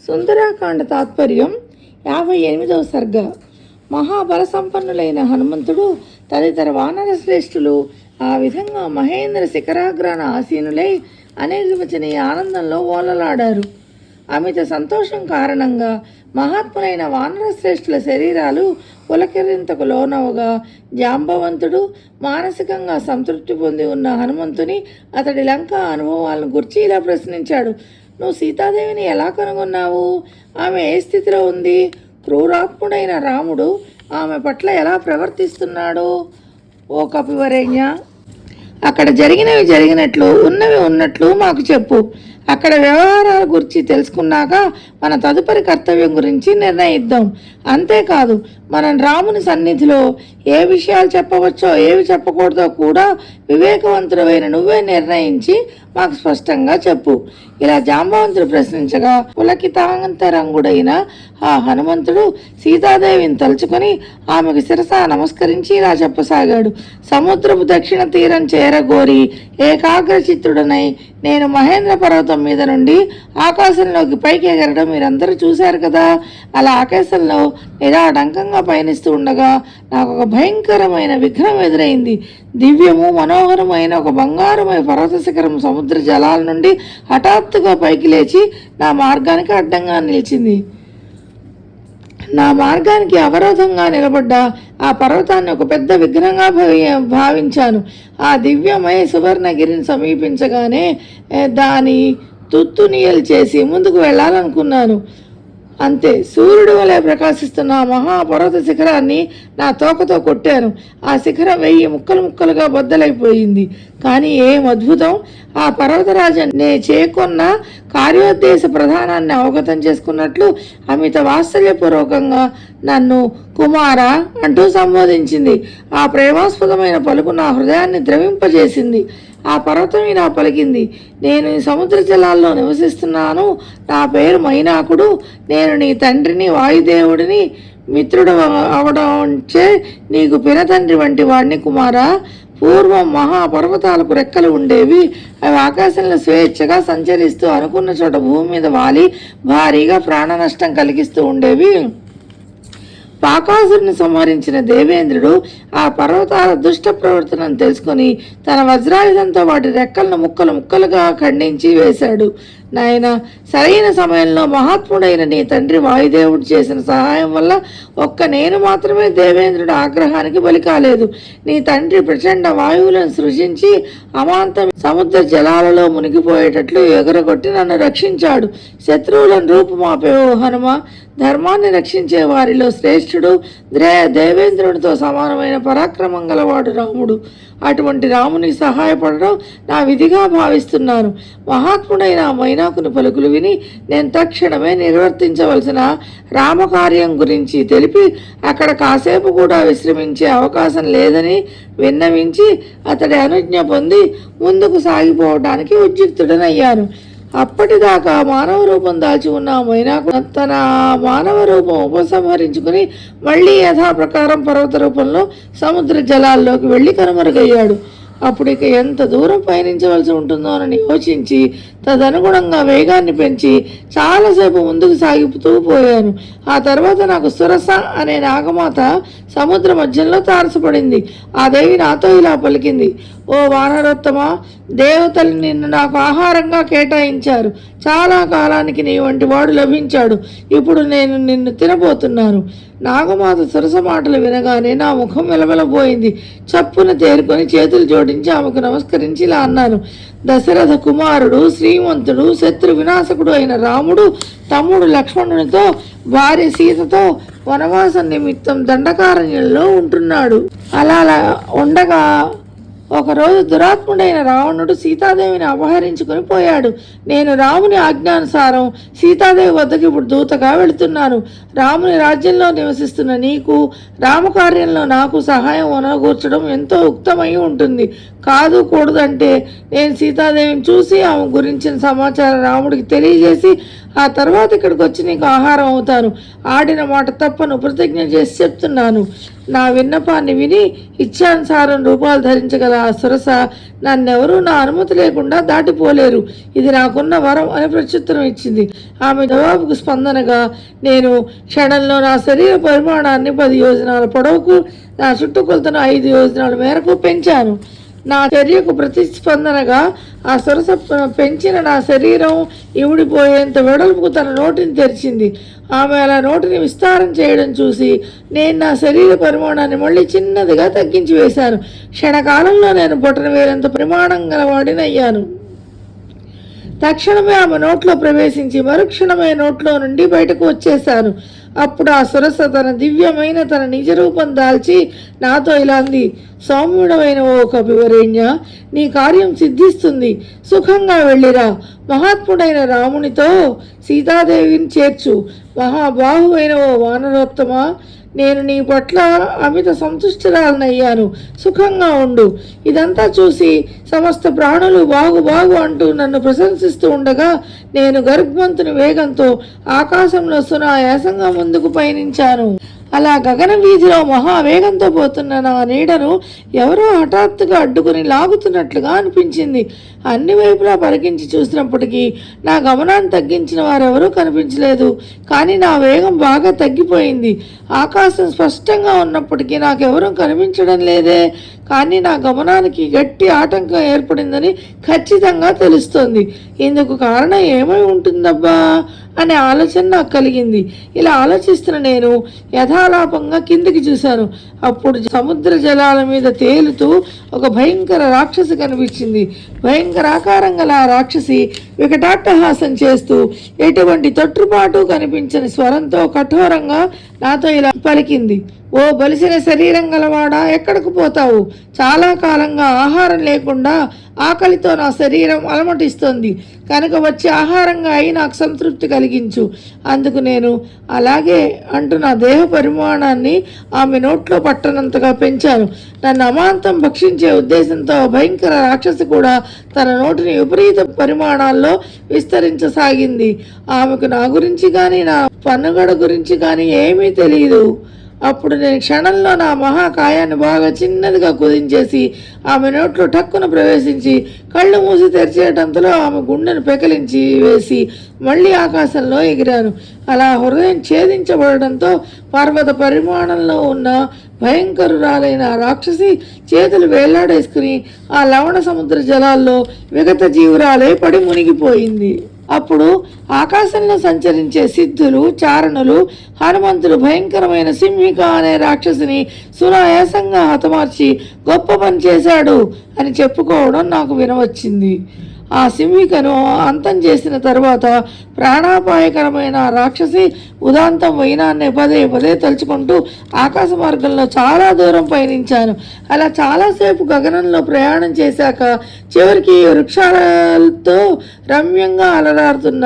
సుందరాకాండ తాత్పర్యం 58వ సర్గ. మహాబల సంపన్నులైన హనుమంతుడు తదితర వానర శ్రేష్ఠులు ఆ విధంగా మహేంద్ర శిఖరాగ్రాన ఆసీనులై అనేకవచనీయ ఆనందంలో ఓలలాడారు. అమిత సంతోషం కారణంగా మహాత్ములైన వానర శ్రేష్ఠుల శరీరాలు పులకిరింతకు లోనవగా జాంబవంతుడు మానసికంగా సంతృప్తి పొంది ఉన్న హనుమంతుని అతడి లంక అనుభవాలను గురించి ఇలా ప్రశ్నించాడు. నువ్వు సీతాదేవిని ఎలా కనుగొన్నావు? ఆమె ఏ స్థితిలో ఉంది? క్రూరాత్ముడైన రాముడు ఆమె పట్ల ఎలా ప్రవర్తిస్తున్నాడు? ఓ కపివరేణ్య, అక్కడ జరిగినవి జరిగినట్లు ఉన్నవి ఉన్నట్లు మాకు చెప్పు. అక్కడ వ్యవహారాల గురించి తెలుసుకున్నాక మన తదుపరి కర్తవ్యం గురించి నిర్ణయిద్దాం. అంతేకాదు, మనం రాముని సన్నిధిలో ఏ విషయాలు చెప్పవచ్చో ఏవి చెప్పకూడదో కూడా వివేకవంతుడైన నువ్వే నిర్ణయించి మాకు స్పష్టంగా చెప్పు. ఇలా జాంబవంతుడు ప్రశ్నించగా పులకితాంతరంగుడైన ఆ హనుమంతుడు సీతాదేవిని తలుచుకొని ఆమెకు శిరస నమస్కరించి ఇలా చెప్పసాగాడు. సముద్రపు దక్షిణ తీరం చేరగోరి ఏకాగ్రచిత్తుడనై నేను మహేంద్ర పర్వతం మీద నుండి ఆకాశంలోకి పైకి ఎగరడం మీరందరూ చూశారు కదా. అలా ఆకాశంలో నిరాడంకంగా పయనిస్తూ ఉండగా నాకు ఒక భయంకరమైన విఘ్నం ఎదురైంది. దివ్యము మనోహరమైన ఒక బంగారమైన పర్వత శిఖరం సముద్ర జలాల నుండి హఠాత్తుగా పైకి లేచి నా మార్గానికి అడ్డంగా నిలిచింది. నా మార్గానికి అవరోధంగా నిలబడ్డ ఆ పర్వతాన్ని ఒక పెద్ద విఘ్నంగా భావించాను. ఆ దివ్యమయ సువర్ణగిరిని సమీపించగానే దాని తుత్తునియలు చేసి ముందుకు వెళ్ళాలనుకున్నాను. అంతే, సూర్యుడు వలె ప్రకాశిస్తున్న ఆ మహాపర్వత శిఖరాన్ని నా తోకతో కొట్టాను. ఆ శిఖరం 1000 ముక్కలు ముక్కలుగా బద్దలైపోయింది. కానీ ఏం అద్భుతం! ఆ పర్వతరాజు నే చేకొన్న కార్యోద్దేశ ప్రధానాన్ని అవగతం చేసుకున్నట్లు అమిత వాత్సల్యపూర్వకంగా నన్ను కుమార అంటూ సంబోధించింది. ఆ ప్రేమాస్పదమైన పలుకు నా హృదయాన్ని ద్రవింపజేసింది. ఆ పర్వతం ఇలా పలికింది. నేను ఈ సముద్ర జలాల్లో నివసిస్తున్నాను. నా పేరు మైనాకుడు. నేను నీ తండ్రిని వాయుదేవుడిని మిత్రుడు అవడంచే నీకు పినతండ్రి వంటి వాడిని కుమారా. పూర్వం మహాపర్వతాలకు రెక్కలు ఉండేవి. అవి ఆకాశంలో స్వేచ్ఛగా సంచరిస్తూ అనుకున్న చోట భూమి మీద వాలి భారీగా ప్రాణ నష్టం కలిగిస్తూ ఉండేవి. పాకాసురుని సంహరించిన దేవేంద్రుడు ఆ పర్వతాల దుష్ట ప్రవర్తనను తెలుసుకుని తన వజ్రాయుధంతో వాటి రెక్కలను ముక్కలు ముక్కలుగా ఖండించి వేశాడు. నాయన, సరైన సమయంలో మహాత్ముడైన నీ తండ్రి వాయుదేవుడు చేసిన సహాయం వల్ల ఒక్క నేను మాత్రమే దేవేంద్రుడి ఆగ్రహానికి బలి కాలేదు. నీ తండ్రి ప్రచండ వాయువులను సృజించి అమాంతం సముద్ర జలాలలో మునిగిపోయేటట్లు ఎగరగొట్టి నన్ను రక్షించాడు. శత్రువులను రూపుమాపే ఓ హనుమ, ధర్మాన్ని రక్షించే వారిలో శ్రేష్ఠుడు దేవేంద్రుడితో సమానమైన పరాక్రమం గలవాడు రాముడు. అటువంటి రామునికి సహాయపడడం నా విధిగా భావిస్తున్నాను. మహాత్ముడైన మైనాకుని పలుకులు విని నేను తక్షణమే నిర్వర్తించవలసిన రామకార్యం గురించి తెలిపి అక్కడ కాసేపు కూడా విశ్రమించే అవకాశం లేదని విన్నవించి అతడి అనుజ్ఞ పొంది ముందుకు సాగిపోవడానికి ఉద్యుక్తుడనయ్యాను. అప్పటిదాకా మానవ రూపం దాచి ఉన్న మైనాకు తన మానవ రూపం ఉపసంహరించుకుని మళ్ళీ యథాప్రకారం పర్వత రూపంలో సముద్ర జలాల్లోకి వెళ్ళి కనుమరుగయ్యాడు. అప్పుడు ఇక ఎంత దూరం పయనించవలసి ఉంటుందోనని యోచించి తదనుగుణంగా వేగాన్ని పెంచి చాలాసేపు ముందుకు సాగిపోతూ పోయాను. ఆ తర్వాత నాకు సురస అనే నాగమాత సముద్ర మధ్యంలో తారసపడింది. ఆ దేవి నాతో ఇలా పలికింది. ఓ వానరోత్తమ, దేవతలు నిన్ను నాకు ఆహారంగా కేటాయించారు. చాలా కాలానికి నీ వంటి వాడు లభించాడు. ఇప్పుడు నేను నిన్ను తినబోతున్నాను. నాగమాత సురస మాటలు వినగానే నా ముఖం వెలవెలబోయింది. చప్పున తేరుకొని చేతులు జోడించి ఆమెకు నమస్కరించి ఇలా అన్నాను. దశరథ కుమారుడు, శ్రీమంతుడు, శత్రు వినాశకుడు అయిన రాముడు తమ్ముడు లక్ష్మణునితో భార్య సీతతో వనవాసం నిమిత్తం దండకారణ్యంలో ఉంటున్నాడు. అలా ఉండగా ఒకరోజు దురాత్ముడైన రావణుడు సీతాదేవిని అపహరించుకొని పోయాడు. నేను రాముని ఆజ్ఞానుసారం సీతాదేవి వద్దకు ఇప్పుడు దూతగా వెళుతున్నాను. రాముని రాజ్యంలో నివసిస్తున్న నీకు రామకార్యంలో నాకు సహాయం వనగూర్చడం ఎంతో ఉక్తమై ఉంటుంది. కాదు కూడదంటే నేను సీతాదేవిని చూసి ఆమె గురించిన సమాచారం రాముడికి తెలియజేసి ఆ తర్వాత ఇక్కడికి వచ్చి నీకు ఆహారం అవుతాను. ఆడిన మాట తప్పను, ప్రతిజ్ఞ చేసి చెప్తున్నాను. నా విన్నపాన్ని విని ఇచ్చానుసారం రూపాలు ధరించగల ఆ సురస నన్నెవరూ నా అనుమతి లేకుండా దాటిపోలేరు. ఇది నాకున్న వరం అని ప్రత్యుత్తరం ఇచ్చింది. ఆమె జవాబుకు స్పందనగా నేను క్షణంలో నా శరీర పరిమాణాన్ని 10 యోజనాల పొడవుకు, నా చుట్టుకొలతను 5 యోజనాల మేరకు పెంచాను. నా చర్యకు ప్రతిస్పందనగా ఆ సొరస పెంచిన నా శరీరం ఇమిడిపోయేంత వెడల్పుకు తన నోటిని తెరిచింది. ఆమె అలా నోటిని విస్తారం చేయడం చూసి నేను నా శరీర పరిమాణాన్ని మళ్ళీ చిన్నదిగా తగ్గించి వేశాను. క్షణకాలంలో నేను బొటన వేలంత పరిమాణం గలవాడినయ్యాను. తక్షణమే ఆమె నోట్లో ప్రవేశించి మరుక్షణమే నోట్లో నుండి బయటకు వచ్చేశాను. అప్పుడు ఆ సురస తన దివ్యమైన తన నిజ రూపం దాల్చి నాతో ఇలా అంది, సౌమ్యుడమైన ఓ కపివరేణ్య, నీ కార్యం సిద్ధిస్తుంది. సుఖంగా వెళ్ళిరా. మహాత్ముడైన రామునితో సీతాదేవిని చేర్చు. మహాబాహువైన ఓ వానరోత్తమ, నేను నీ పట్ల అమిత సంతుష్టురాలనయ్యాను. సుఖంగా ఉండు. ఇదంతా చూసి సమస్త ప్రాణులు బాగు బాగు అంటూ నన్ను ప్రశంసిస్తూ ఉండగా నేను గర్భవంతుని వేగంతో ఆకాశంలో సునాయాసంగా ముందుకు పయనించాను. అలా గగన వీధిలో మహావేగంతో పోతున్న నా నీడను ఎవరో హఠాత్తుగా అడ్డుకుని లాగుతున్నట్లుగా అనిపించింది. అన్ని వైపులా పరికించి చూసినప్పటికీ నా గమనాన్ని తగ్గించిన వారెవరూ కనిపించలేదు. కానీ నా వేగం బాగా తగ్గిపోయింది. ఆకాశం స్పష్టంగా ఉన్నప్పటికీ నాకెవరూ కనిపించడం లేదే. కానీ నా గమనానికి గట్టి ఆటంకం ఏర్పడిందని ఖచ్చితంగా తెలుస్తోంది. ఇందుకు కారణం ఏమై ఉంటుందబ్బా అనే ఆలోచన నాకు కలిగింది. ఇలా ఆలోచిస్తున్న నేను యథాలాపంగా కిందికి చూశాను. అప్పుడు సముద్ర జలాల మీద తేలుతూ ఒక భయంకర రాక్షసి కనిపించింది. భయంకరాకారం గల ఆ రాక్షసి వికటాట్టహాసం చేస్తూ ఎటువంటి తొట్టుపాటు కనిపించని స్వరంతో కఠోరంగా నాతో ఇలా పలికింది, ఓ బలిసిన శరీరం గలవాడా, ఎక్కడికి పోతావు? చాలా కాలంగా ఆహారం లేకుండా ఆకలితో నా శరీరం అలమటిస్తోంది కనుక వచ్చి ఆహారంగా అయి నాకు సంతృప్తి కలిగించు. అందుకు నేను అలాగే అంటూ నా దేహ పరిమాణాన్ని ఆమె నోట్లో పట్టనంతగా పెంచాను. నన్ను అమాంతం భక్షించే ఉద్దేశంతో భయంకర రాక్షసి కూడా తన నోటిని విపరీత పరిమాణాల్లో విస్తరించసాగింది. ఆమెకు నా గురించి కానీ నా పన్నుగడ గురించి కానీ ఏమీ తెలియదు. అప్పుడు నేను క్షణంలో నా మహాకాయాన్ని బాగా చిన్నదిగా కుదించేసి ఆమె నోట్లో టక్కున ప్రవేశించి కళ్ళు మూసి తెరిచేటంతలో ఆమె గుండెను పెకలించి వేసి మళ్ళీ ఆకాశంలో ఎగిరాను. అలా హృదయం ఛేదించబడడంతో పర్వత పరిమాణంలో ఉన్న భయంకరురాలైన రాక్షసి చేతులు వేళ్లాడేసుకుని ఆ లవణ సముద్ర జలాల్లో విగత జీవురాలే పడి మునిగిపోయింది. అప్పుడు ఆకాశంలో సంచరించే సిద్ధులు, చారణులు హనుమంతుడు భయంకరమైన సింహిక అనే రాక్షసిని సునాయాసంగా హతమార్చి గొప్ప పని చేశాడు అని చెప్పుకోవడం నాకు వినవచ్చింది. ఆ సింహికను అంతం చేసిన తరువాత ప్రాణాపాయకరమైన రాక్షసి ఉదాంతం వైనాన్ని పదే పదే తలుచుకుంటూ ఆకాశ మార్గంలో చాలా దూరం పయనించాను. అలా చాలాసేపు గగనంలో ప్రయాణం చేశాక చివరికి వృక్షాలతో రమ్యంగా అలరాడుతున్న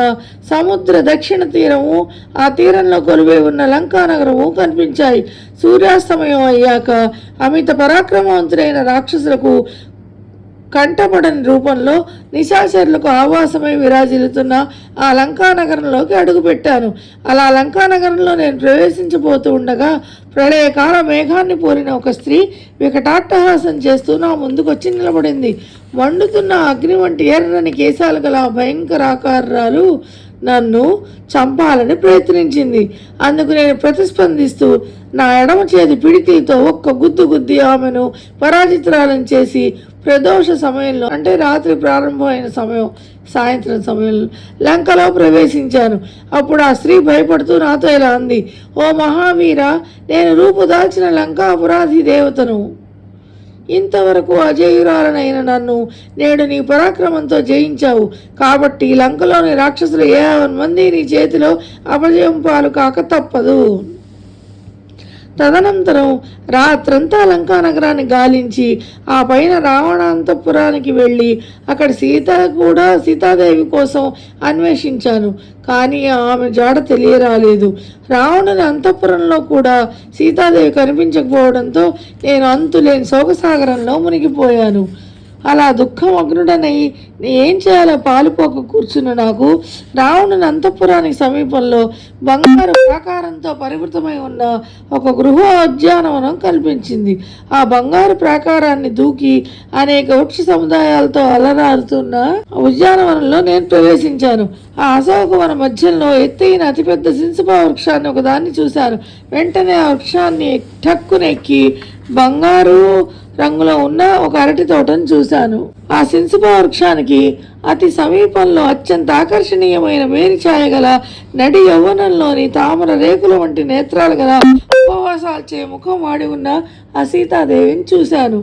సముద్ర దక్షిణ తీరము, ఆ తీరంలో కొలువై ఉన్న లంకా నగరము కనిపించాయి. సూర్యాస్తమయం అయ్యాక అమిత పరాక్రమవంతులైన రాక్షసులకు కంటపడని రూపంలో నిశాచరులకు ఆవాసమై విరాజిల్లుతున్న ఆ లంకానగరంలోకి అడుగుపెట్టాను. అలా లంకానగరంలో నేను ప్రవేశించబోతూ ఉండగా ప్రళయకాల మేఘాన్ని పోలిన ఒక స్త్రీ వికటాట్టహాసం చేస్తూ నా ముందుకొచ్చి నిలబడింది. మండుతున్న అగ్ని వంటి ఎర్రని కేశాలు గల భయంకరాకారాలు నన్ను చంపాలని ప్రయత్నించింది. అందుకు నేను ప్రతిస్పందిస్తూ నా ఎడమ చేతి పిడికిలతో ఒక్క గుద్దు గుద్ది ఆమెను పరాజితురాలను చేసి ప్రదోష సమయంలో, అంటే రాత్రి ప్రారంభమైన సమయం, సాయంత్రం సమయంలో లంకలో ప్రవేశించాను. అప్పుడు ఆ స్త్రీ భయపడుతూ నాతో ఇలా అంది, ఓ మహావీర, నేను రూపుదాల్చిన లంకా అపరాధి దేవతను. ఇంతవరకు అజేయురాలనైన నన్ను నేడు నీ పరాక్రమంతో జయించావు. కాబట్టి లంకలోని రాక్షసులు 50 మంది నీ చేతిలో అపజయం పాలు కాక తప్పదు. తదనంతరం రాత్రంతా లంకా నగరాన్ని గాలించి ఆ పైన రావణాంతపురానికి వెళ్ళి అక్కడ సీతాదేవి కోసం అన్వేషించాను. కానీ ఆమె జాడ తెలియరాలేదు. రావణుని అంతఃపురంలో కూడా సీతాదేవి కనిపించకపోవడంతో నేను అంతులేని శోకసాగరంలో మునిగిపోయాను. అలా దుఃఖమగ్నుడనై ఏం చేయాలో పాలుపోక కూర్చున్న నాకు రావణుని అంతఃపురానికి సమీపంలో బంగారు ప్రాకారంతో పరివృతమై ఉన్న ఒక గృహోద్యానవనం కల్పించింది. ఆ బంగారు ప్రాకారాన్ని దూకి అనేక వృక్ష సముదాయాలతో అలరారుతున్న ఉద్యానవనంలో నేను ప్రవేశించాను. ఆ అశోకవన మధ్యలో ఎత్తైన అతిపెద్ద సింసుపా వృక్షాన్ని ఒకదాన్ని చూశాను. వెంటనే ఆ వృక్షాన్ని ఠక్కునెక్కి బంగారు రంగులో ఉన్న ఒక అరటి తోటను చూశాను. ఆ సింసుపా వృక్షానికి అతి సమీపంలో అత్యంత ఆకర్షణీయమైన మేరిఛాయ గల నడి యవ్వనంలోని తామర రేకుల వంటి నేత్రాలు గల ఉపవాసాల్చే ముఖం వాడి ఉన్న ఆ సీతాదేవిని చూశాను.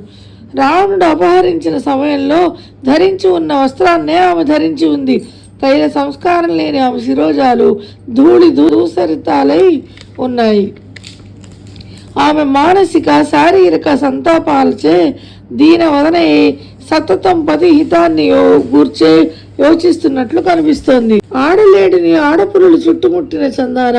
రావణుడు అపహరించిన సమయంలో ధరించి ఉన్న వస్త్రాన్నే ఆమె ధరించి ఉంది. తైల సంస్కారం లేని ఆమె శిరోజాలు ధూళి దూసరితాలై ఉన్నాయి. ఆమె మానసిక శారీరక సంతాపాలచే దీనవదనై సతతం పతి హితాన్ని గూర్చే యోచిస్తున్నట్లు కనిపిస్తోంది. ఆడలేడిని ఆడపురులు చుట్టుముట్టిన చందాన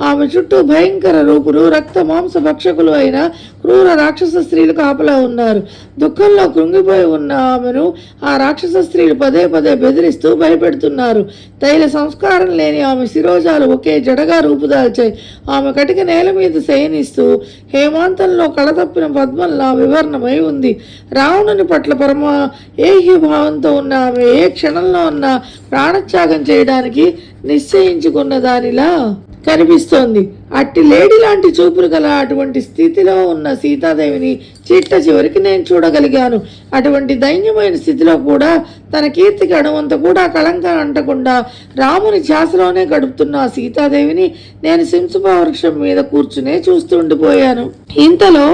ఆమె చుట్టూ భయంకర రూపులు రక్త మాంస భక్షకులు అయిన క్రూర రాక్షస స్త్రీలు కాపలా ఉన్నారు. దుఃఖంలో కృంగిపోయి ఉన్న ఆమెను ఆ రాక్షస స్త్రీలు పదే పదే బెదిరిస్తూ భయపెడుతున్నారు. తైల సంస్కారం లేని ఆమె శిరోజాలు ఒకే జడగా రూపుదాల్చాయి. ఆమె కటిక నేల మీద శయనిస్తూ హేమాంతంలో కళతప్పిన పద్మంలా వివరణమై ఉంది. రావణుని పట్ల పరమ ఏహ్యభావంతో ఉన్న ఆమె ఏ క్షణంలో ఉన్న ప్రాణత్యాగం చేయడానికి నిశ్చయించుకున్న దానిలా కనిపిస్తోంది. అట్టి లేడీ లాంటి చూపులు గల అటువంటి స్థితిలో ఉన్న సీతాదేవిని చిట్ట చివరికి నేను చూడగలిగాను. అటువంటి దైన్యమైన స్థితిలో కూడా తన కీర్తికి అణువంత కూడా కళంకం అంటకుండా రాముని ధ్యాసలోనే గడుపుతున్న ఆ సీతాదేవిని నేను సింసుపా వృక్షం మీద కూర్చునే చూస్తుండిపోయాను. ఇంతలో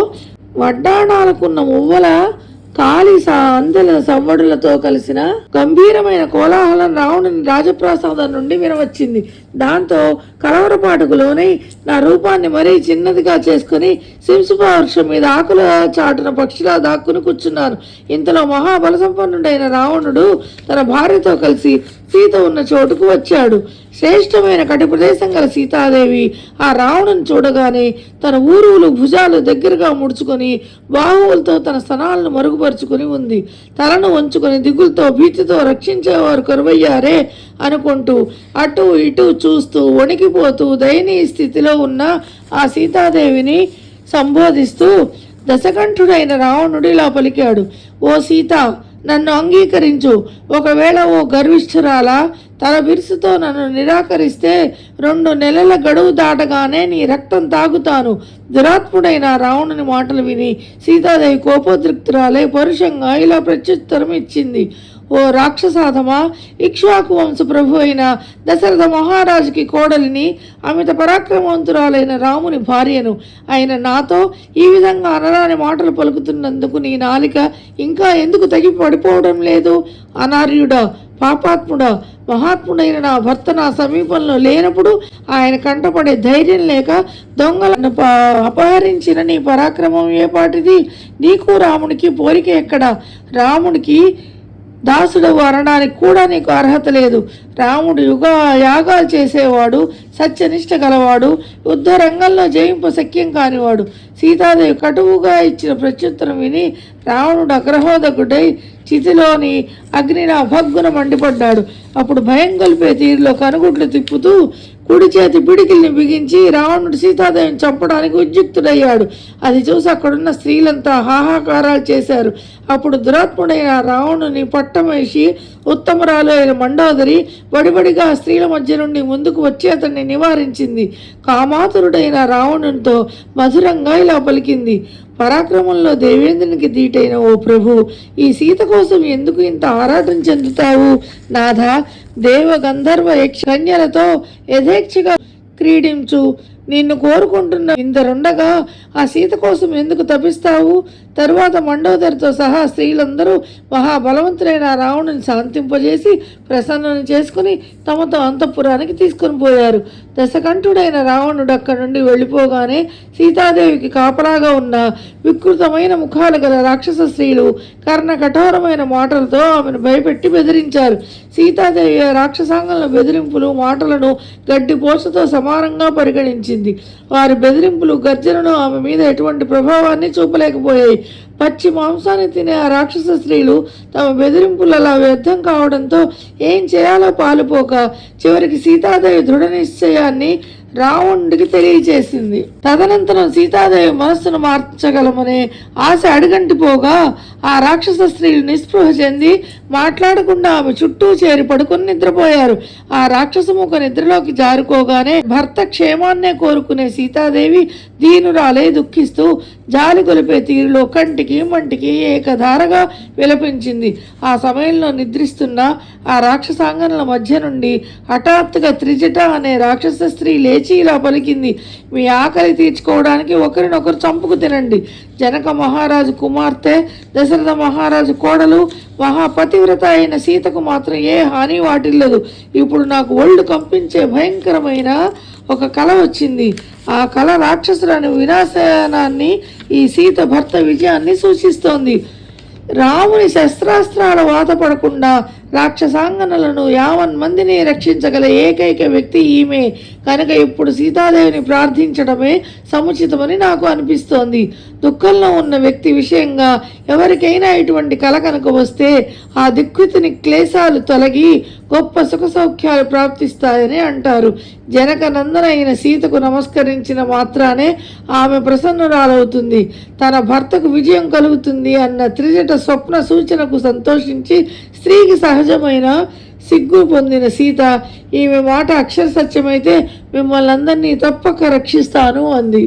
వడ్డాణాలకున్న మువ్వల కాళీ అందెల సవ్వడులతో కలిసిన గంభీరమైన కోలాహలం రావణుని రాజప్రాసాదం నుండి వినవచ్చింది. దాంతో కలవరపాటుకు లోనై నా రూపాన్ని మరీ చిన్నదిగా చేసుకుని సింసుపా వృక్షం మీద ఆకుల చాటున పక్షిలా దాక్కుని కూర్చున్నాను. ఇంతలో మహాబల సంపన్నుడైన రావణుడు తన భార్యతో కలిసి సీత ఉన్న చోటుకు వచ్చాడు. శ్రేష్టమైన కటి ప్రదేశం గల సీతాదేవి ఆ రావణుని చూడగానే తన ఊరువులు భుజాలు దగ్గరగా ముడుచుకొని బాహువులతో తన స్తనాలను మరుగుపరుచుకుని ఉంది. తలను వంచుకొని దిగులతో భీతితో రక్షించేవారు కరువయ్యారే అనుకుంటూ అటు ఇటు చూస్తూ వణికిపోతూ దయనీయ స్థితిలో ఉన్న ఆ సీతాదేవిని సంబోధిస్తూ దశకంఠుడైన రావణుడు ఇలా పలికాడు. ఓ సీత, నన్ను అంగీకరించు. ఒకవేళ ఓ గర్విష్ఠురాలా తన బిరుసుతో నన్ను నిరాకరిస్తే 2 నెలల గడువు దాటగానే నీ రక్తం తాగుతాను. దురాత్ముడైన రావణుని మాటలు విని సీతాదేవి కోపోద్రిక్తురాలై పరుషంగా ఇలా ప్రత్యుత్తరం ఇచ్చింది. ఓ రాక్షసాధమా, ఇక్ష్వాకు వంశ ప్రభు అయిన దశరథ మహారాజుకి కోడలిని, అమిత పరాక్రమవంతురాలైన రాముని భార్యను అయిన నాతో ఈ విధంగా అనరాని మాటలు పలుకుతున్నందుకు నీ నాలిక ఇంకా ఎందుకు తగి పడిపోవడం లేదు? అనార్యుడా, పాపాత్ముడా, మహాత్ముడైన నా భర్త నా సమీపంలో లేనప్పుడు ఆయన కంటపడే ధైర్యం లేక దొంగలను అపహరించిన నీ పరాక్రమం ఏపాటిది? నీకు రామునికి పోలిక ఎక్కడ? రామునికి దాసుడవు అనడానికి కూడా నీకు అర్హత లేదు. రాముడు యాగాలు చేసేవాడు, సత్యనిష్ట గలవాడు, యుద్ధ రంగంలో జయింప శక్యం కానివాడు. సీతాదేవి కటువుగా ఇచ్చిన ప్రత్యుత్తరం విని రావణుడు అగ్రహోదకుడై చితిలోని అగ్నిని భగ్గున మండిపడ్డాడు. అప్పుడు భయం గొల్పే తీరులో కనుగుడ్లు తిప్పుతూ కుడి చేతి పిడికిల్ని బిగించి రావణుడు సీతాదేవిని చంపడానికి ఉద్యుక్తుడయ్యాడు. అది చూసి అక్కడున్న స్త్రీలంతా హాహాకారాలు చేశారు. అప్పుడు దురాత్ముడైన రావణుని పట్టమేసి ఉత్తమరాలు అయిన మండోదరి వడివడిగా స్త్రీల మధ్య నుండి ముందుకు వచ్చి అతన్ని నివారించింది. కామాతురుడైన రావణునితో మధురంగా ఇలా పలికింది. పరాక్రమంలో దేవేంద్రునికి దీటైన ఓ ప్రభు, ఈ సీత కోసం ఎందుకు ఇంత ఆరాటం చెందుతావు? నాథ, దేవ గంధర్వ యక్ష కన్యలతో యథేచ్ఛగా క్రీడించు. నిన్ను కోరుకుంటున్న ఇందరుండగా ఆ సీత కోసం ఎందుకు తపిస్తావు? తరువాత మండోదరితో సహా స్త్రీలందరూ మహాబలవంతులైన రావణుని శాంతింపజేసి ప్రసన్నం చేసుకుని తమతో అంతఃపురానికి తీసుకుని పోయారు. దశకంఠుడైన రావణుడు అక్కడి నుండి వెళ్ళిపోగానే సీతాదేవికి కాపలాగా ఉన్న వికృతమైన ముఖాలు గల రాక్షస స్త్రీలు కర్ణ కఠోరమైన మాటలతో ఆమెను భయపెట్టి బెదిరించారు. సీతాదేవి రాక్షసాంగంలో బెదిరింపులు మాటలను గడ్డి పోసతో సమానంగా పరిగణించింది. వారి బెదిరింపులు గర్జనను ఆమె మీద ఎటువంటి ప్రభావాన్ని చూపలేకపోయాయి. పచ్చి మాంసాన్ని తినే ఆ రాక్షస స్త్రీలు తమ బెదిరింపులలో వ్యర్థం కావడంతో ఏం చేయాలో పాలుపోక చివరికి సీతాదేవి దృఢ నిశ్చయాన్ని రావణుడికి తెలియచేసింది. తదనంతరం సీతాదేవి మనస్సును మార్చగలమనే ఆశ అడుగంటిపోగా ఆ రాక్షస స్త్రీలు నిస్పృహ చెంది మాట్లాడకుండా ఆమె చుట్టూ చేరి పడుకుని నిద్రపోయారు. ఆ రాక్షస ముఖ నిద్రలోకి జారుకోగానే భర్త క్షేమాన్నే కోరుకునే సీతాదేవి దీనురాలై దుఃఖిస్తూ జాలి గొలిపే తీరులో కంటికి మంటికి ఏకధారగా విలపించింది. ఆ సమయంలో నిద్రిస్తున్న ఆ రాక్షసాంగనల మధ్య నుండి హఠాత్తుగా త్రిజట అనే రాక్షస స్త్రీ లేచి ఇలా పలికింది, మీ ఆకలి తీర్చుకోవడానికి ఒకరినొకరు చంపుకు తినండి. జనక మహారాజు కుమార్తె, దశరథ మహారాజు కోడలు, మహాపతివ్రత అయిన సీతకు మాత్రం ఏ హాని వాటిల్లదు. ఇప్పుడు నాకు ఒళ్ళు కంపించే భయంకరమైన ఒక కల వచ్చింది. ఆ కల రాక్షసులను వినాశనాన్ని, ఈ సీత భర్త విజయాన్ని సూచిస్తోంది. రాముని శస్త్రాస్త్రాల వాత పడకుండా రాక్షసాంగనలను 50 మందిని రక్షించగల ఏకైక వ్యక్తి ఈమె కనుక ఇప్పుడు సీతాదేవిని ప్రార్థించడమే సముచితమని నాకు అనిపిస్తోంది. దుఃఖంలో ఉన్న వ్యక్తి విషయంగా ఎవరికైనా ఇటువంటి కల కనుక వస్తే ఆ దిక్కుతిని క్లేశాలు తొలగి గొప్ప సుఖ సౌఖ్యాలు ప్రాప్తిస్తాయని అంటారు. జనక నందన అయిన సీతకు నమస్కరించిన మాత్రానే ఆమె ప్రసన్నురాలవుతుంది, తన భర్తకు విజయం కలుగుతుంది అన్న త్రిజట స్వప్న సూచనకు సంతోషించి స్త్రీకి సహజమైన సిగ్గు పొందిన సీత, ఈమె మాట అక్షర సత్యమైతే మిమ్మల్ని అందరినీ తప్పక రక్షిస్తాను అంది.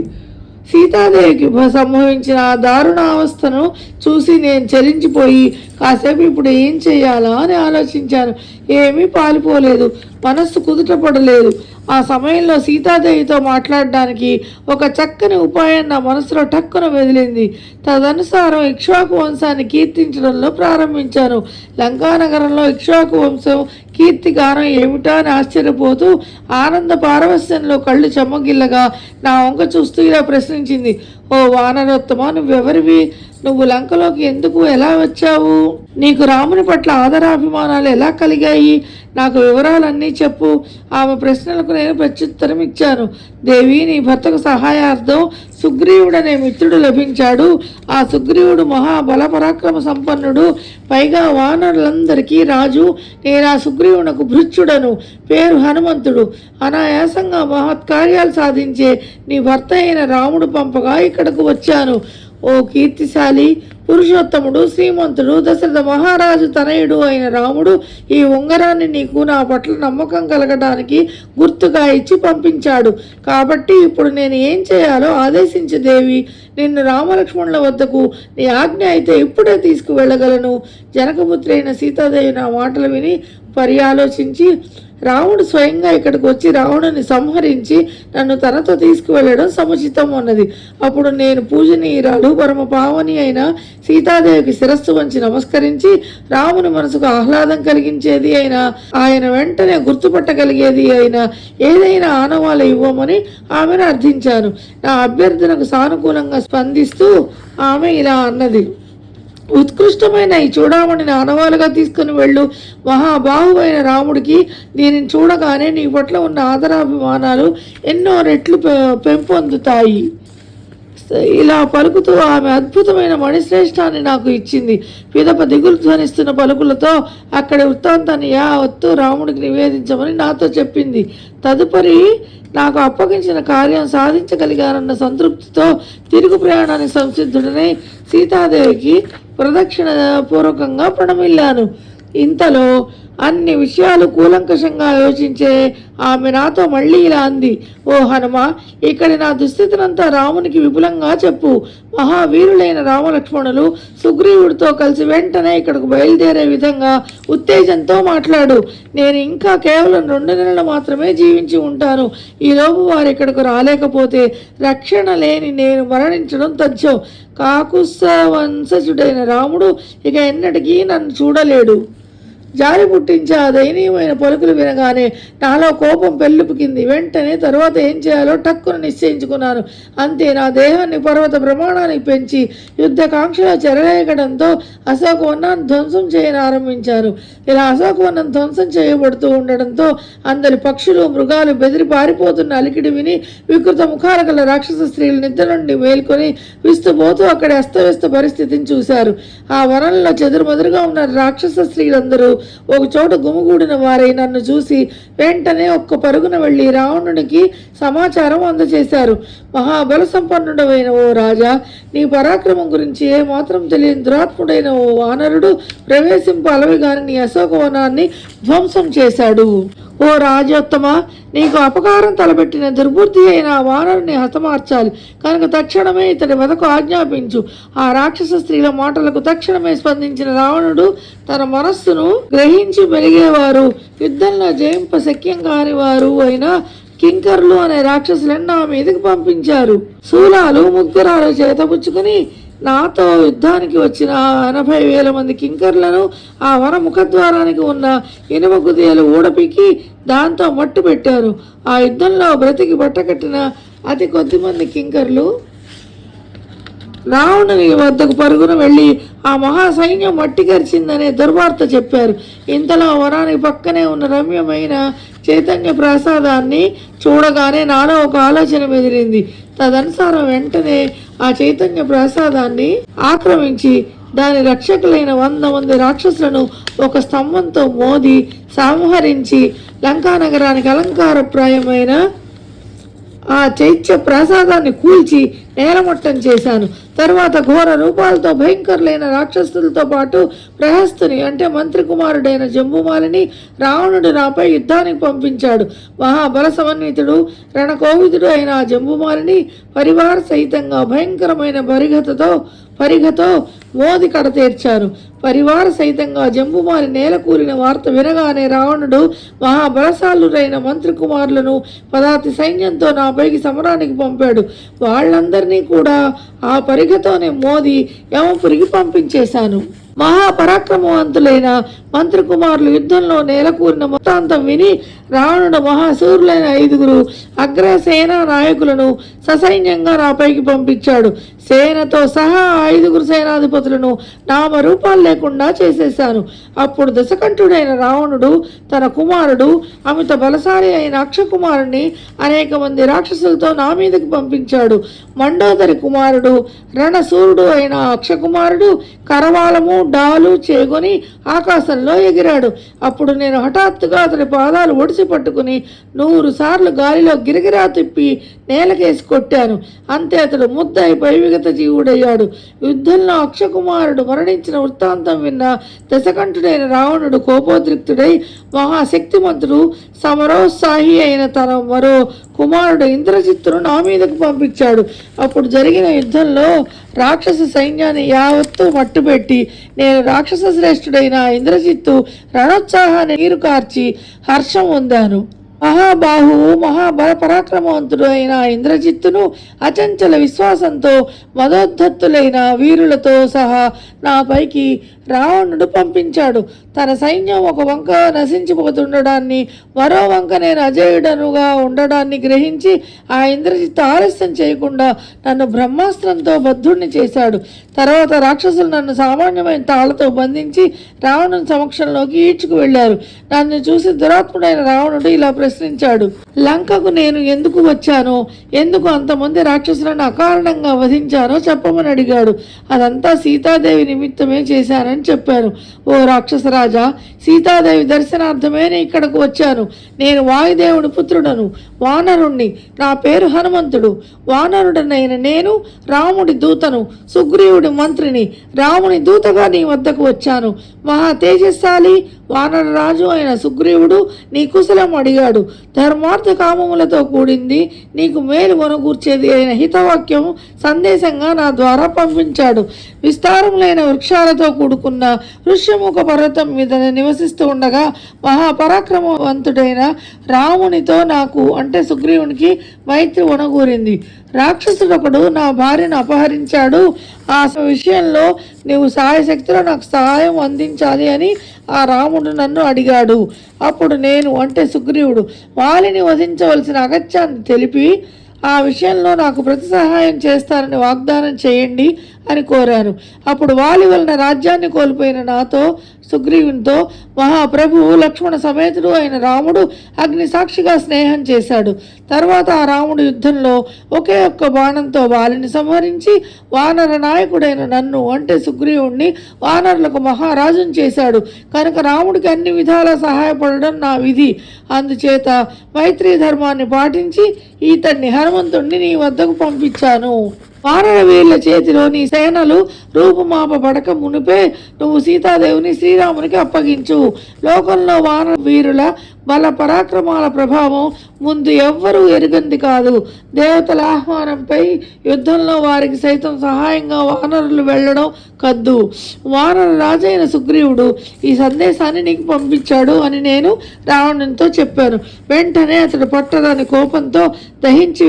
సీతాదేవికి సంభవించిన ఆ దారుణావస్థను చూసి నేను చలించిపోయి కాసేపు ఇప్పుడు ఏం చేయాలా అని ఆలోచించాను. ఏమీ పాలుపోలేదు, మనస్సు కుదుటపడలేదు. ఆ సమయంలో సీతాదేవితో మాట్లాడడానికి ఒక చక్కని ఉపాయం నా మనసులో టక్కున మెదిలింది. తదనుసారం ఇక్ష్వాకు వంశాన్ని కీర్తించడంలో ప్రారంభించాను. లంకానగరంలో ఇక్ష్వాకు వంశం కీర్తిగానం ఏమిటా అని ఆశ్చర్యపోతూ ఆనంద పారవస్యంలో కళ్ళు చెమ్మగిల్లగా నా వంక చూస్తూ ఇలా ప్రశ్నించింది, ఓ వానరోత్తమ, నువ్వెవరివి? నువ్వు లంకలోకి ఎందుకు ఎలా వచ్చావు? నీకు రాముని పట్ల ఆదరాభిమానాలు ఎలా కలిగాయి? నాకు వివరాలన్నీ చెప్పు. ఆమె ప్రశ్నలకు నేను ప్రత్యుత్తరం ఇచ్చాను. దేవి, నీ భర్తకు సహాయార్థం సుగ్రీవుడనే మిత్రుడు లభించాడు. ఆ సుగ్రీవుడు మహాబల పరాక్రమ సంపన్నుడు, పైగా వానరులందరికీ రాజు. నేను ఆ సుగ్రీవునకు భృత్యుడను, పేరు హనుమంతుడు. అనాయాసంగా మహత్కార్యాలు సాధించే నీ భర్త అయిన రాముడు పంపగా ఇక్కడకు వచ్చాను. ఓ కీర్తిశాలి, పురుషోత్తముడు, శ్రీమంతుడు, దశరథ మహారాజు తనయుడు అయిన రాముడు ఈ ఉంగరాన్ని నీకు నా పట్ల నమ్మకం కలగడానికి గుర్తుగా ఇచ్చి పంపించాడు. కాబట్టి ఇప్పుడు నేను ఏం చేయాలో ఆదేశించు దేవి. నిన్ను రామలక్ష్మణుల వద్దకు నీ ఆజ్ఞ అయితే ఇప్పుడే తీసుకువెళ్ళగలను. జనకపుత్రి అయిన సీతాదేవి నా మాటలు విని పర్యాలోచించి, రాముడు స్వయంగా ఇక్కడికి వచ్చి రావణుని సంహరించి నన్ను తనతో తీసుకువెళ్ళడం సముచితం అన్నది. అప్పుడు నేను పూజనీయురాలు, పరమ పావని అయిన సీతాదేవికి శిరస్సు వంచి నమస్కరించి, రాముని మనసుకు ఆహ్లాదం కలిగించేది అయినా ఆయన వెంటనే గుర్తుపట్టగలిగేది అయినా ఏదైనా ఆనవాళ్ళు ఇవ్వమని ఆమెను అర్థించాను. నా అభ్యర్థనకు సానుకూలంగా స్పందిస్తూ ఆమె ఇలా అన్నది, ఉత్కృష్టమైన ఈ చూడామణిని ఆనవాలుగా తీసుకుని వెళ్ళు. మహాబాహువైన రాముడికి దీనిని చూడగానే నీ పట్ల ఉన్న ఆదరాభిమానాలు ఎన్నో రెట్లు పెంపొందుతాయి. ఇలా పలుకుతూ ఆమె అద్భుతమైన మణిశ్రేష్ఠాన్ని నాకు ఇచ్చింది. పిదప దిగులు ధ్వనిస్తున్న పలుకులతో అక్కడి వృత్తాంతాన్ని యావత్తు రాముడికి నివేదించమని నాతో చెప్పింది. తదుపరి నాకు అప్పగించిన కార్యం సాధించగలిగానన్న సంతృప్తితో తిరుగు ప్రయాణానికి సంసిద్ధుడనై సీతాదేవికి ప్రదక్షిణ పూర్వకంగా ప్రణమిల్లాను. ఇంతలో అన్ని విషయాలు కూలంకషంగా యోచించే ఆమె నాతో మళ్ళీ ఇలా అంది, ఓ హనుమ, ఇక్కడి నా దుస్థితినంతా రామునికి విపులంగా చెప్పు. మహావీరులైన రామలక్ష్మణులు సుగ్రీవుడితో కలిసి వెంటనే ఇక్కడకు బయలుదేరే విధంగా ఉత్తేజంతో మాట్లాడు. నేను ఇంకా కేవలం 2 నెలలు మాత్రమే జీవించి ఉంటాను. ఈలోపు వారు ఇక్కడకు రాలేకపోతే రక్షణ లేని నేను మరణించడం తథ్యం. కాకుత్స వంశజుడైన రాముడు ఇక ఎన్నటికీ నన్ను చూడలేడు. జారి పుట్టించి ఆ దయనీయమైన పలుకులు వినగానే నాలో కోపం పెళ్ళుపుకింది. వెంటనే తర్వాత ఏం చేయాలో టక్కును నిశ్చయించుకున్నాను. అంతే, నా దేహాన్ని పర్వత ప్రమాణానికి పెంచి యుద్ధకాంక్షలో చెరలేయడంతో అశోకవనాన్ని ధ్వంసం చేయని ఆరంభించారు. ఇలా అశోకవనం ధ్వంసం చేయబడుతూ ఉండడంతో అందరి పక్షులు మృగాలు బెదిరి పారిపోతున్న అలికిడి విని వికృత ముఖాల గల రాక్షస స్త్రీలు నిద్ర నుండి మేల్కొని విస్తుపోతూ అక్కడ అస్తవ్యస్త పరిస్థితిని చూశారు. ఆ వనంలో చెదురుమదురుగా ఉన్న రాక్షస స్త్రీలందరూ ఒక చోట గుమిగూడిన వారై నన్ను చూసి వెంటనే ఒక్క పరుగున వెళ్లి రావణునికి సమాచారం అందజేశారు. మహాబల సంపన్నుడమైన ఓ రాజా, నీ పరాక్రమం గురించి ఏ మాత్రం తెలియని దురాత్ముడైన ఓ వానరుడు ప్రవేశింపు అలవిగాని నీ అశోకవనాన్ని ధ్వంసం చేశాడు. ఓ రాజోత్తమ, నీకు అపకారం తలపెట్టిన దుర్బుద్ధి అయిన వానరుని హతమార్చాలి కనుక తక్షణమే ఇతడి వదకు ఆజ్ఞాపించు. ఆ రాక్షస స్త్రీల మాటలకు తక్షణమే స్పందించిన రావణుడు తన మనస్సును గ్రహించి మెలిగేవారు యుద్ధంలో జయింప శక్యం కాని వారు అయిన కింకర్లు అనే రాక్షసులను నా మీదకి పంపించారు. శూలాలు ముగ్గురాలు చేతపుచ్చుకుని నాతో యుద్ధానికి వచ్చిన 80,000 మంది కింకర్లను ఆ వన ముఖద్వారానికి ఉన్న ఇనుప కుదేలు ఊడపికి దాంతో మట్టు పెట్టారు. ఆ యుద్ధంలో బ్రతికి బట్టకట్టిన అతి కొద్ది మంది కింకర్లు రావణుని వద్దకు పరుగున వెళ్ళి ఆ మహాసైన్యం మట్టి గరిచిందనే దుర్వార్త చెప్పారు. ఇంతలో వనానికి పక్కనే ఉన్న రమ్యమైన చైతన్య ప్రసాదాన్ని చూడగానే నాలో ఒక ఆలోచన మెదిలింది. తదనుసారం వెంటనే ఆ చైతన్య ప్రసాదాన్ని ఆక్రమించి దాని రక్షకులైన 100 మంది రాక్షసులను ఒక స్తంభంతో మోది సంహరించి లంకా నగరానికి అలంకారప్రాయమైన ఆ చైత్య ప్రసాదాన్ని కూల్చి నేలమట్టం చేశాను. తరువాత ఘోర రూపాలతో భయంకరులైన రాక్షసులతో పాటు ప్రహస్తుని అంటే మంత్రి కుమారుడైన జంబుమాలిని రావణుడు నాపై యుద్ధానికి పంపించాడు. మహాబల సమన్వితుడు రణకోవిదుడు అయిన ఆ జంబుమాలిని పరివార సహితంగా భయంకరమైన పరిఘతో మోది కడతీర్చారు. పరివార సహితంగా జంబుమాలి నేల కూలిన వార్త వినగానే రావణుడు మహాబలశాలురైన మంత్రి కుమారులను పదాతి సైన్యంతో నాపైకి సమరానికి పంపాడు. వాళ్ళందరినీ కూడా ఆ పరిగతోనే మోది యమపురికి పంపించేశాను. మహాపరాక్రమవంతులైన మంత్రి కుమారులు యుద్ధంలో నేలకూరిన మొత్తాంతం విని రావణుడు మహాశూరులైన 5 అగ్రసేనా నాయకులను ససైన్యంగా నాపైకి పంపించాడు. సేనతో సహా 5 సేనాధిపతులను నామరూపాలు లేకుండా చేసేశాను. అప్పుడు దశకంఠుడైన రావణుడు తన కుమారుడు అమిత బలశాలి అయిన అక్షకుమారుని అనేక మంది రాక్షసులతో నా మీదకి పంపించాడు. మండోదరి కుమారుడు రణసూరుడు అయిన అక్షకుమారుడు కరవాలము డాలు చేగొని ఆకాశంలో ఎగిరాడు. అప్పుడు నేను హఠాత్తుగా అతడి పాదాలు ఒడిసి పట్టుకుని 100 సార్లు గాలిలో గిరిగిరా తిప్పి నేలకేసి కొట్టాను. అంతే అతడు ముద్దయిపోయి విగత జీవుడయ్యాడు. యుద్ధంలో అక్షకుమారుడు మరణించిన వృత్తాంతం విన్న దశకంఠుడైన రావణుడు కోపోద్రిక్తుడై మహాశక్తిమంతుడు సమరోత్సాహి అయిన తన మరో కుమారుడు ఇంద్రజిత్తును నా మీదకు పంపించాడు. అప్పుడు జరిగిన యుద్ధంలో రాక్షస సైన్యాన్ని యావత్తు మట్టుపెట్టి నేను రాక్షస శ్రేష్ఠుడైన ఇంద్రజిత్తు రణోత్సాహాన్ని నీరు కార్చి హర్షం పొందాను. మహాబాహువు మహాబల పరాక్రమవంతుడు అయిన ఇంద్రజిత్తును అచంచల విశ్వాసంతో మదోద్ధత్తులైన వీరులతో సహా నాపైకి రావణుడు పంపించాడు. తన సైన్యం ఒక వంక నశించిపోతుండడాన్ని మరో వంక నేను అజేయుడనుగా ఉండడాన్ని గ్రహించి ఆ ఇంద్రజిత్తు ఆలస్యం చేయకుండా నన్ను బ్రహ్మాస్త్రంతో బద్ధుడిని చేశాడు. తర్వాత రాక్షసులు నన్ను సామాన్యమైన తాళ్లతో బంధించి రావణుని సమక్షంలోకి ఈడ్చుకు వెళ్లారు. నన్ను చూసి దురాత్ముడైన రావణుడు ఇలా ప్రశ్నించాడు. లంకకు నేను ఎందుకు వచ్చానో, ఎందుకు అంతమంది రాక్షసులను అకారణంగా వధించానో చెప్పమని అడిగాడు. అదంతా సీతాదేవి నిమిత్తమే చేశానని చెప్పాను. ఓ రాక్షసరాజా, సీతాదేవి దర్శనార్థమే ఇక్కడకు వచ్చాను. నేను వాయుదేవుని పుత్రుడను, వానరుణ్ణి. నా పేరు హనుమంతుడు. వానరుడనైన నేను రాముడి దూతను, సుగ్రీవుడి మంత్రిని. రాముని దూతగా నీ వద్దకు వచ్చాను. మహా తేజస్శాలి వానర రాజు అయిన సుగ్రీవుడు నీ కుశలం అడిగాడు. ధర్మార్థ కామములతో కూడింది, నీకు మేలు కొనగూర్చేది అయిన హితవాక్యం సందేశంగా నా ద్వారా పంపించాడు. విస్తారములైన వృక్షాలతో కూడుకున్న ఋష్యముఖ పర్వతం మీద నివసిస్తూ ఉండగా మహాపరాక్రమవంతుడైన రామునితో నాకు అంటే సుగ్రీవునికి మైత్రి ఒనగూరింది. రాక్షసుడొకడు నా భార్యను అపహరించాడు. ఆ విషయంలో నీవు సాయశక్తిలో నాకు సహాయం అందించాలి అని ఆ రాముడు నన్ను అడిగాడు. అప్పుడు నేను అంటే సుగ్రీవుడు వాలిని వధించవలసిన అగత్యాన్ని తెలిపి ఆ విషయంలో నాకు ప్రతి సహాయం చేస్తారని వాగ్దానం చేయండి అని కోరాను. అప్పుడు వాలి వలన రాజ్యాన్ని కోల్పోయిన నాతో సుగ్రీవునితో మహాప్రభువు లక్ష్మణ సమేతుడు అయిన రాముడు అగ్ని సాక్షిగా స్నేహం చేశాడు. తర్వాత ఆ రాముడు యుద్ధంలో ఒకే ఒక్క బాణంతో వాలిని సంహరించి వానర నాయకుడైన నన్ను అంటే సుగ్రీవుణ్ణి వానరులకు మహారాజును చేశాడు. కనుక రాముడికి అన్ని విధాలా సహాయపడడం నా విధి. అందుచేత మైత్రీ ధర్మాన్ని పాటించి ఈతన్ని హనుమంతుణ్ణి నీ వద్దకు పంపించాను. వానర వీళ్ళ చేతిలో నీ సేనలు రూపుమాపబడక మునిపే నువ్వు సీతాదేవిని శ్రీరామునికి అప్పగించు. లోకంలో వానర వీరుల బల పరాక్రమాల ప్రభావం ముందు ఎవ్వరూ ఎరుగంది కాదు. దేవతల ఆహ్వానంపై యుద్ధంలో వారికి సైతం సహాయంగా వానరులు వెళ్ళడం కద్దు. వానర రాజైన సుగ్రీవుడు ఈ సందేశాన్ని నీకు పంపించాడు అని నేను రావణునితో చెప్పాను. వెంటనే అతడు పట్టరాని కోపంతో దహించి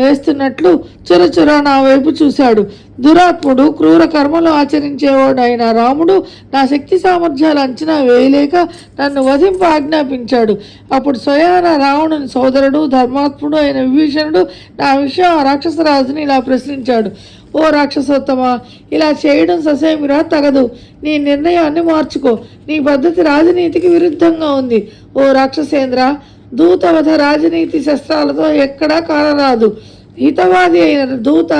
వేస్తున్నట్లు చురచుర నా వైపు చూశాడు. దురాత్ముడు క్రూర కర్మలు ఆచరించేవాడైన రాముడు నా శక్తి సామర్థ్యాలు అంచనా వేయలేక నన్ను వధింప ఆజ్ఞాపించాడు. అప్పుడు స్వయాన రావణుని సోదరుడు ధర్మాత్ముడు అయిన విభీషణుడు నా విషయం ఆ రాక్షసరాజుని ఇలా ప్రశ్నించాడు. ఓ రాక్షసోత్తమ, ఇలా చేయడం ససేమిరా తగదు. నీ నిర్ణయాన్ని మార్చుకో. నీ పద్ధతి రాజనీతికి విరుద్ధంగా ఉంది. ఓ రాక్షసేంద్ర, దూతవధ రాజనీతి శస్త్రాలతో ఎక్కడా కానరాదు. హితవాది అయిన దూత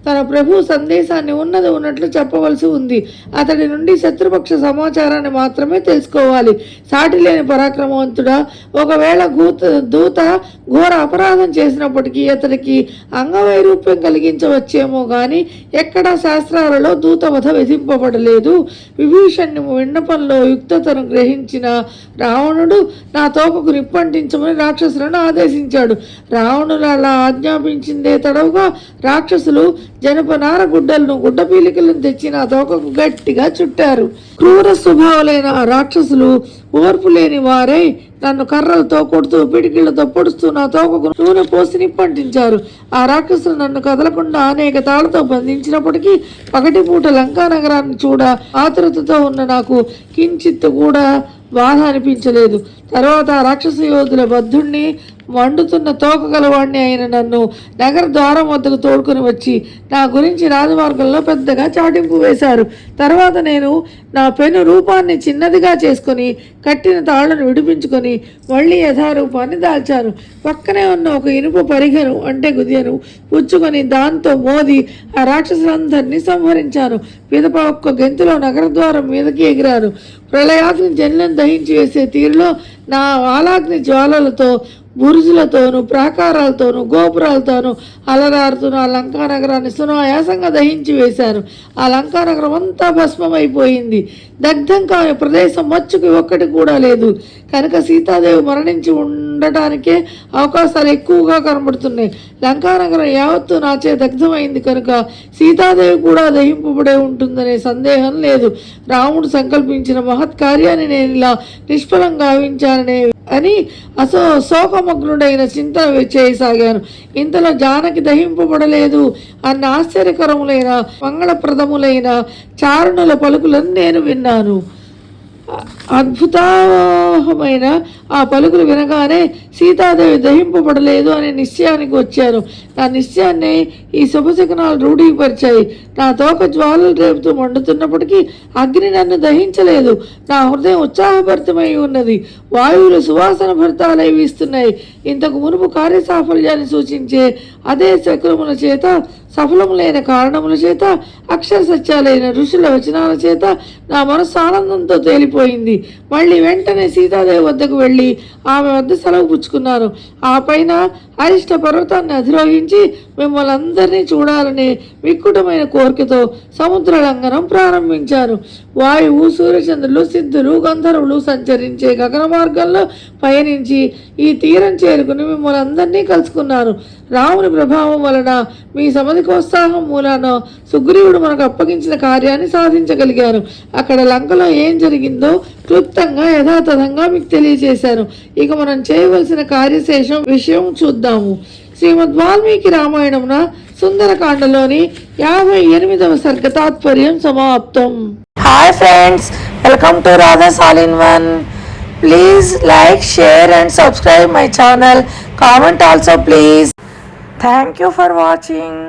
తన ప్రభు సందేశాన్ని ఉన్నట్లు చెప్పవలసి ఉంది. అతడి నుండి శత్రుపక్ష సమాచారాన్ని మాత్రమే తెలుసుకోవాలి. సాటి లేని పరాక్రమవంతుడా, ఒకవేళ దూత ఘోర అపరాధం చేసినప్పటికీ అతడికి అంగవైరూప్యం కలిగించవచ్చేమో గాని ఎక్కడా శాస్త్రాలలో దూతవధ విధింపబడలేదు. విభీషణ్ణి విన్నపంలో యుక్తతను గ్రహించిన రావణుడు నా తోకకు నిప్పంటించమని రాక్షసులను ఆదేశించాడు. రావణుడు అలా ఆజ్ఞాపించిందే తడవుగా రాక్షసులు జనపనార గుడ్డలను గుడ్డపీలికలను తెచ్చి నా తోకకు గట్టిగా చుట్టారు. క్రూర స్వభావాలైన ఆ రాక్షసులు ఓర్పు లేని వారై నన్ను కర్రలతో కొడుతూ పిడికిళ్లతో పొడుస్తూ నా తోకకు నూనె పోసి నిప్పంటించారు. ఆ రాక్షసులు నన్ను కదలకుండా అనేక తాళ్లతో బంధించినప్పటికీ పగటిపూట లంకా నగరాన్ని చూడ ఆతురతతో ఉన్న నాకు కించిత్తు కూడా బాధ అనిపించలేదు. తర్వాత రాక్షస యోధుల బద్ధుణ్ణి మండుతున్న తోక గలవాణ్ణి అయిన నన్ను నగర ద్వారం వద్దకు తోడుకొని వచ్చి నా గురించి రాజమార్గంలో పెద్దగా చాటింపు వేశారు. తర్వాత నేను నా పెను రూపాన్ని చిన్నదిగా చేసుకొని కట్టిన తాళ్లను విడిపించుకొని మళ్ళీ యథారూపాన్ని దాల్చాను. పక్కనే ఉన్న ఒక ఇనుప పరిగెను అంటే గుదియను పుచ్చుకొని దాంతో మోది ఆ రాక్షసులందరినీ సంహరించాను. పిదప ఒక్క గెంతులో నగర ద్వారం మీదకి ఎగిరాను. ప్రళయాగ్ని జన్లను దహించి వేసే తీరులో నా వాలాగ్ని జ్వాలలతో బురుజులతోనూ ప్రాకారాలతోనూ గోపురాలతోనూ అలరారుతున్న ఆ లంకా నగరాన్ని సునాయాసంగా దహించి వేశాను. ఆ లంకా నగరం అంతా భస్మమైపోయింది. దగ్ధం కాని ప్రదేశం మచ్చుకి ఒక్కటి కూడా లేదు. కనుక సీతాదేవి మరణించి ఉండటానికే అవకాశాలు ఎక్కువగా కనబడుతున్నాయి. లంకా నగరం యావత్తు నాచే దగ్ధమైంది కనుక సీతాదేవి కూడా దహింపబడే ఉంటుందనే సందేహం లేదు. రాముడు సంకల్పించిన మహత్ కార్యాన్ని నేను ఇలా నిష్ఫలం గావించాననే అని శోకమగ్నుడైన చింతన చేయసాగాను. ఇంతలో జానకి దహింపబడలేదు అన్న ఆశ్చర్యకరములైన మంగళప్రదములైన చారుణుల పలుకులను నేను విన్నాను. అద్భుతమైన ఆ పలుకులు వినగానే సీతాదేవి దహింపబడలేదు అనే నిశ్చయానికి వచ్చాను. నా నిశ్చయాన్ని ఈ శుభశకనాలు రూఢీపరిచాయి. నా తోక జ్వాలలు రేపుతూ మండుతున్నప్పటికీ అగ్ని నన్ను దహించలేదు. నా హృదయం ఉత్సాహభరితమై ఉన్నది. వాయువులు సువాసన భరితాలై వీస్తున్నాయి. ఇంతకు మునుపు కార్యసాఫల్యాన్ని సూచించే అదే చక్రముల చేత, సఫలములైన కారణముల చేత, అక్షర సత్యాలైన ఋషుల వచనాల చేత నా మనస్సు ఆనందంతో తేలిపోయింది. మళ్ళీ వెంటనే సీతాదేవి వద్దకు వెళ్ళి ఆమె వద్ద సెలవు పుచ్చుకున్నాను. ఆ పైన అరిష్ట పర్వతాన్ని అధిరోహించి మిమ్మల్ని అందరినీ చూడాలనే విక్కుటమైన కోరికతో సముద్ర లంఘనం ప్రారంభించాను. వాయువు, సూర్యచంద్రులు, సిద్ధులు, గంధర్వులు సంచరించే గగన మార్గంలో పయనించి ఈ తీరం చేరుకుని మిమ్మల్ని అందరినీ కలుసుకున్నాను. రాముని ప్రభావం వలన మీ సమధికోత్సాహం మూలాన సుగ్రీవుడు మనకు అప్పగించిన కార్యాన్ని సాధించగలిగాను. అక్కడ లంకలో ఏం జరిగిందో క్లుప్తంగా యథాతథంగా మీకు తెలియజేశాను. ఇక మనం చేయవలసిన కార్యశేషం విషయం చూద్దాము. శ్రీమద్ వాల్మీకి రామాయణమున సుందరకాండలోని 58వ సర్గ తాత్పర్యం సమాప్తం. Hi friends, welcome to Radha's all in one. Please like, share and subscribe my channel. Comment also please. Thank you for watching.